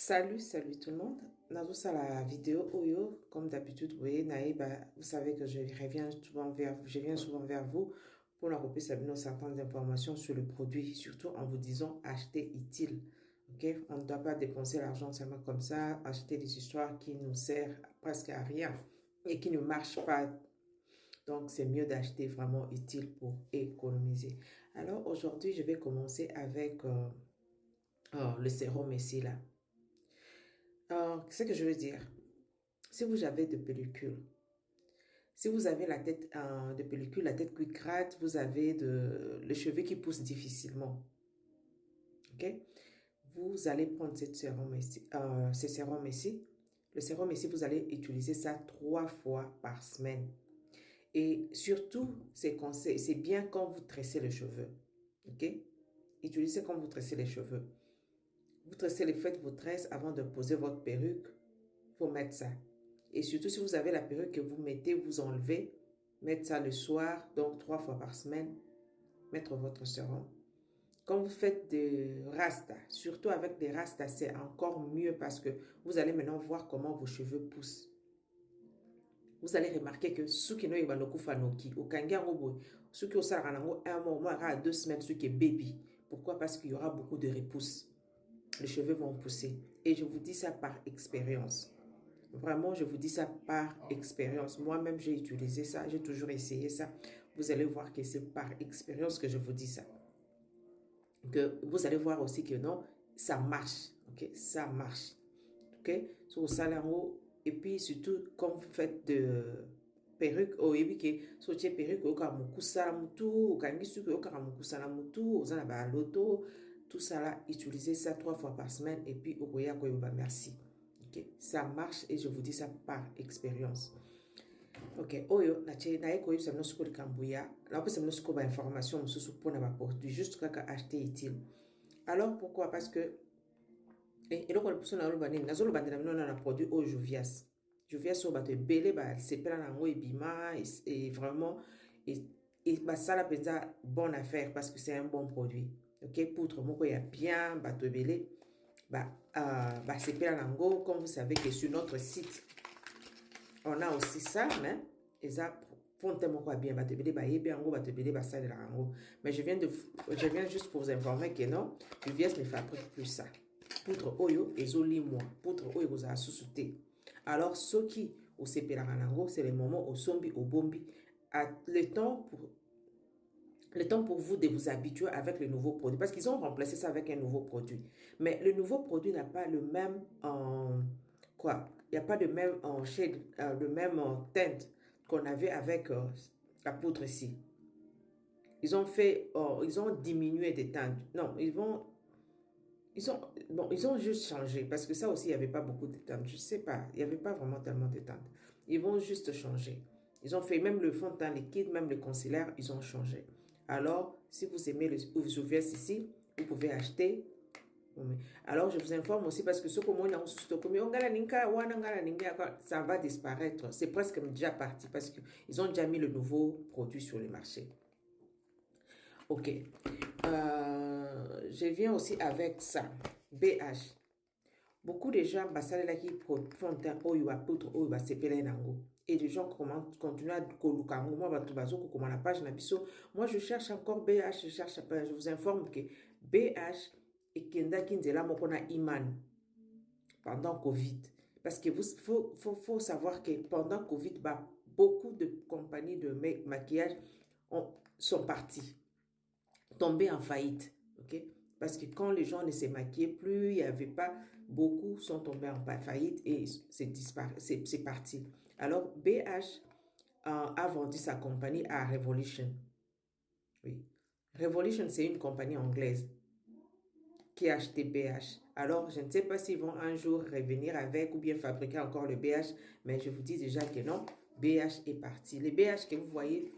Salut tout le monde. Dans la vidéo Oyo, comme d'habitude, vous voyez, vous savez que je viens souvent vers vous pour la couper certaines informations sur le produit, surtout en vous disant acheter utile. Ok? On ne doit pas dépenser l'argent seulement comme ça, acheter des histoires qui nous servent presque à rien et qui ne marchent pas. Donc, c'est mieux d'acheter vraiment utile pour économiser. Alors, aujourd'hui, je vais commencer avec le sérum ici, là. Qu'est-ce que je veux dire? Si vous avez de pellicule, si vous avez la tête de pellicule, la tête qui gratte, vous avez les cheveux qui poussent difficilement, ok? Vous allez prendre ce sérum ici. Le sérum ici, vous allez utiliser ça 3 fois par semaine. Et surtout, c'est bien quand vous tressez les cheveux, ok? Utilisez quand vous tressez les cheveux. Faites vos tresses avant de poser votre perruque. Il faut mettre ça. Et surtout, si vous avez la perruque que vous mettez, vous enlevez, mettre ça le soir, donc 3 fois par semaine, mettre votre sérum. Quand vous faites des rastas, surtout avec des rastas, c'est encore mieux parce que vous allez maintenant voir comment vos cheveux poussent. Vous allez remarquer que ceux qui n'ont pas le kufanoki, au kangango, ceux qui ont ça un mois, à 2 semaines, ceux qui est baby. Pourquoi? Parce qu'il y aura beaucoup de repousse. Les cheveux vont pousser. Et je vous dis ça par expérience. Vraiment, je vous dis ça par expérience. Moi-même, j'ai utilisé ça. J'ai toujours essayé ça. Vous allez voir que c'est par expérience que je vous dis ça. Que vous allez voir aussi que non, ça marche. Ok, ça marche. Ok, sur le salaire et puis surtout quand vous faites de perruque, et puis que sur les perruques, au cas où ça la mutu, au cas où au cas où ça la mutu, aux en l'auto, tout ça là, utilisez ça 3 fois par semaine et puis au koya koyoba merci. Ok, ça marche et je vous dis ça par expérience. Ok, oyo na eko ça nous suko de kambuya, là on nous suko ba information mususu pour na ba produit juste kaka acheter utile. Alors pourquoi? Parce que et donc le person na lo bani na zo lo bandela mino na produit au Jovias. Jovias so bato ebele ba sepela na ngo ebima et vraiment et ba sala penza bonne affaire parce que c'est un bon produit. Ok, poutre moko ya bien bato ebele ba sepela na ngo comme vous savez que sur notre site on a aussi ça mais eza fonte moko bien bato ebele ba yebi yango bato ebele ba sala na ngo mais je viens juste pour vous informer que non, Jovias ne fabrique plus ça. Poutre oyo ezoli moi, poutre oyo vous a sous-souté. Alors ceux qui au sepelaka nango, c'est le moment au sombi au bombi le temps pour vous de vous habituer avec le nouveau produit parce qu'ils ont remplacé ça avec un nouveau produit. Mais le nouveau produit n'a pas le même il n'y a pas de même shade, le même teinte qu'on avait avec la poutre ici. Ils ont diminué des teintes. Non, ils ont juste changé, parce que ça aussi, il n'y avait pas beaucoup de teintes. Je ne sais pas, il n'y avait pas vraiment tellement de teintes. Ils vont juste changer. Ils ont fait même le fond de teint liquide, même le concealer, ils ont changé. Alors, si vous aimez le Ouvies ici, vous pouvez acheter. Alors, je vous informe aussi parce que ce que moi, ça va disparaître. C'est presque déjà parti parce qu'ils ont déjà mis le nouveau produit sur le marché. Ok. Je viens aussi avec ça. BH. Beaucoup de gens qui font un oyo à poutre oyo à sepele nango. Et les gens continuent à kolukango. Moi, comment la page nabiso. Moi, je cherche encore BH. Je vous informe que BH et Kenda Kinzela Mokona Iman pendant Covid. Parce que faut savoir que pendant Covid, beaucoup de compagnies de maquillage sont parties, tombées en faillite. Ok? Parce que quand les gens ne se maquillaient plus, il n'y avait pas, beaucoup sont tombés en faillite et c'est parti. Alors, BH a vendu sa compagnie à Revolution. Oui. Revolution, c'est une compagnie anglaise qui a acheté BH. Alors, je ne sais pas s'ils vont un jour revenir avec ou bien fabriquer encore le BH, mais je vous dis déjà que non, BH est parti. Les BH que vous voyez,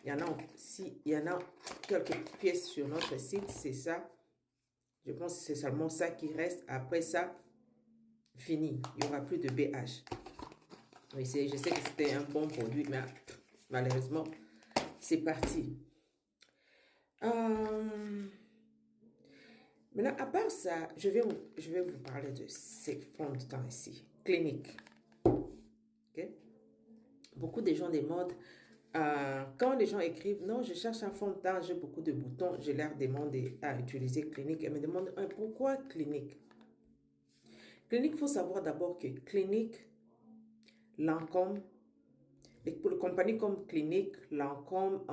il y en a quelques pièces sur notre site, c'est ça. Je pense que c'est seulement ça qui reste. Après ça, fini. Il n'y aura plus de BH. Oui, je sais que c'était un bon produit, mais malheureusement, c'est parti. Maintenant, à part ça, je vais vous parler de ces fonds de teint ici. Clinique. Ok? Beaucoup de gens demandent, quand les gens écrivent, non, je cherche un fond de teint, j'ai beaucoup de boutons, je leur demande à utiliser Clinique. Elles me demandent, pourquoi Clinique? Clinique, il faut savoir d'abord que Clinique, Lancôme, pour les compagnies comme Clinique, Lancôme,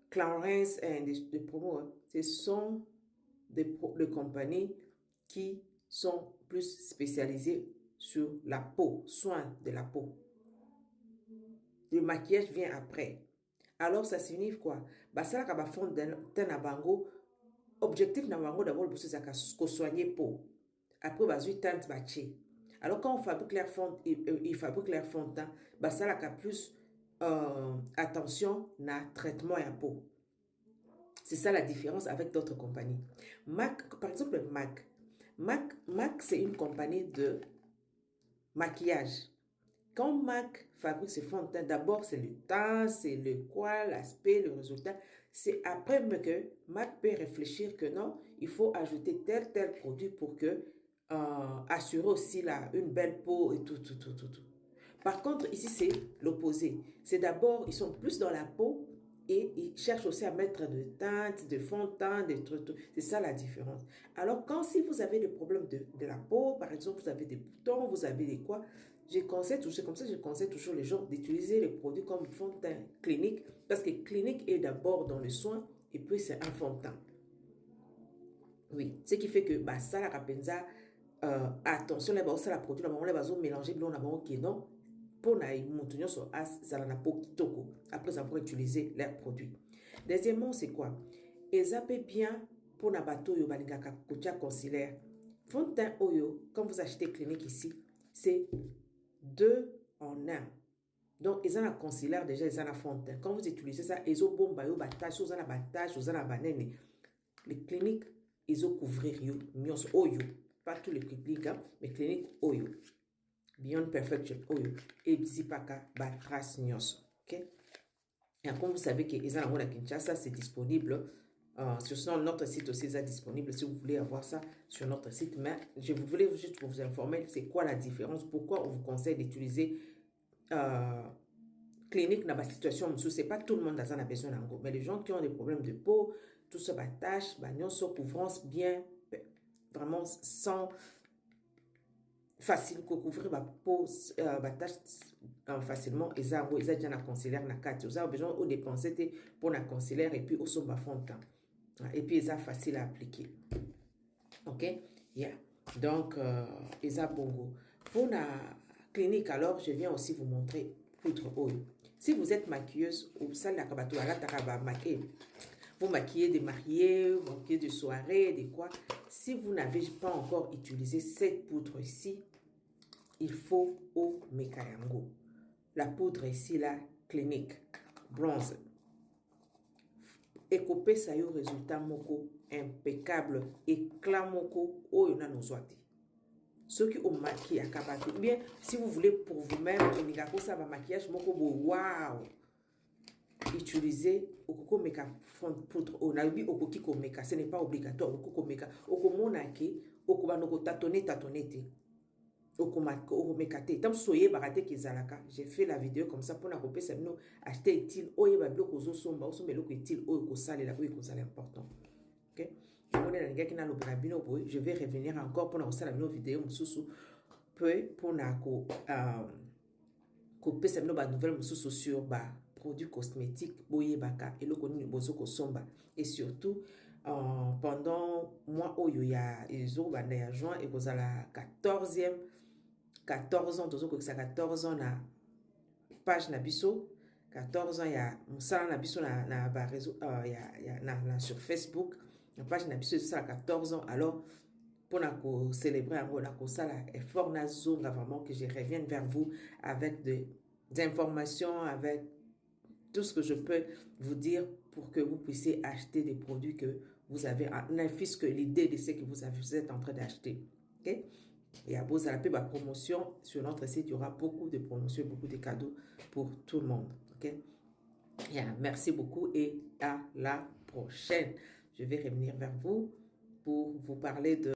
Clarins et des promos, hein, ce sont des compagnies qui sont plus spécialisées sur la peau, soins de la peau. Le maquillage vient après. Alors, ça signifie quoi? Bah, ça, là, fond d'un bango. Objectif na bango d'abord, le c'est que soigner peau. Après, bah, j'ai teinte bâché. Alors, quand on fabrique leur fond, ils fabriquent leur fond de teint, bah, ça, là, plus attention na traitement à peau. C'est ça la différence avec d'autres compagnies. MAC, par exemple, MAC, c'est une compagnie de maquillage. Quand MAC fabrique ses fonds de teint, d'abord c'est le teint, c'est le quoi, l'aspect, le résultat. C'est après que MAC peut réfléchir que non, il faut ajouter tel produit pour que assurer aussi une belle peau et tout. Par contre, ici, c'est l'opposé. C'est d'abord, ils sont plus dans la peau et ils cherchent aussi à mettre de teintes, de fond de teint, des trucs. C'est ça la différence. Alors, si vous avez des problèmes de la peau, par exemple, vous avez des boutons, vous avez des quoi, je conseille toujours les gens d'utiliser les produits comme fond de teint clinique parce que clinique est d'abord dans le soin et puis c'est un fond de teint. Oui, ce qui fait que bah, ça, la rapenza, attention, les ça la produit, les bases mélanger, on a bon qui non, pour na montunyo so as, ça la peau kitoko, après avoir utilisé leurs produits. Deuxièmement, c'est quoi? Et zappez bien pour na bateau yo balingaka kotia consilaire. Fond de teint oyo, quand vous achetez clinique ici, c'est 2 en 1. Donc, ils ont un concealer déjà, ils ont un fond de teint. Quand vous utilisez ça, ils ont bon bayo battage, ils ont un battage, ils ont un banane. Les cliniques, ils ont couvrir yo, mios oyo. Pas tous les cliniques, hein, mais cliniques oyo. Beyond Perfection oyo. Et Bzipaka batras mios. Ok? Et comme vous savez qu'ils ont la Kinshasa, c'est disponible. Sur notre site aussi, c'est disponible si vous voulez avoir ça sur notre site. Mais je voulais juste vous informer, c'est quoi la différence, pourquoi on vous conseille d'utiliser clinique dans la situation. Ce n'est pas tout le monde qui a besoin d'ango. Mais les gens qui ont des problèmes de peau, tout ça, tâche, nous sommes couvrance bien, vraiment sans facile que couvrir ma peau, tâche facilement. Ils ont déjà un conseillère na carte. Ils ont besoin de dépenser pour un conseillère et puis au son fond de temps. Et puis ils ont facile à appliquer. Ok? Yeah. Donc, ils ont bongo. Pour la clinique, alors, je viens aussi vous montrer poudre oil. Si vous êtes maquilleuse ou salle vous maquillez des mariés, vous maquillez de soirée, des quoi. Si vous n'avez pas encore utilisé cette poudre ici, il faut au Mekayango. La poudre ici, la clinique, bronze. Écopé ça y résultat moko impeccable, éclat moko oyo na nozwati. Ceux qui ont maquillé à Kabatu, bien si vous voulez pour vous-même, ça va maquillage moko bo waouh. Utilisez okoko meka poudre onabi okoki ko meka, ce n'est pas obligatoire okoko meka okomona ke okobano tâtonner te. Tant soyez baraté kizalaka. J'ai fait la vidéo comme ça pour na couper ça nous acheter utile oye ba bloko zo somba o somba loko utile oyo ko sale la oyo ko sale important. OK? On est dans les qui na lo brabino boy, je vais revenir encore pour na ko sala vidéo mususu peu pour na ko couper ça nous ba nouvelle mususu sur ba produits cosmétiques boye baka et loko ni bozo ko somba et surtout pendant mois oyo ya ezo banda ya juin et kozala 14 ans, 14 ans na page na biso, 14 ans ya musala na biso na ba réseau na sur Facebook, na page na biso ça 14 ans. Alors pour na célébrer en na ko sala effort na zonga vraiment que je revienne vers vous avec des informations, avec tout ce que je peux vous dire pour que vous puissiez acheter des produits que vous avez, n'infuse que l'idée de ce que vous êtes en train d'acheter. OK? Et à Bozala la promotion sur notre site, il y aura beaucoup de promotions, beaucoup de cadeaux pour tout le monde. OK? Yeah, merci beaucoup et à la prochaine. je vais revenir vers vous pour vous parler de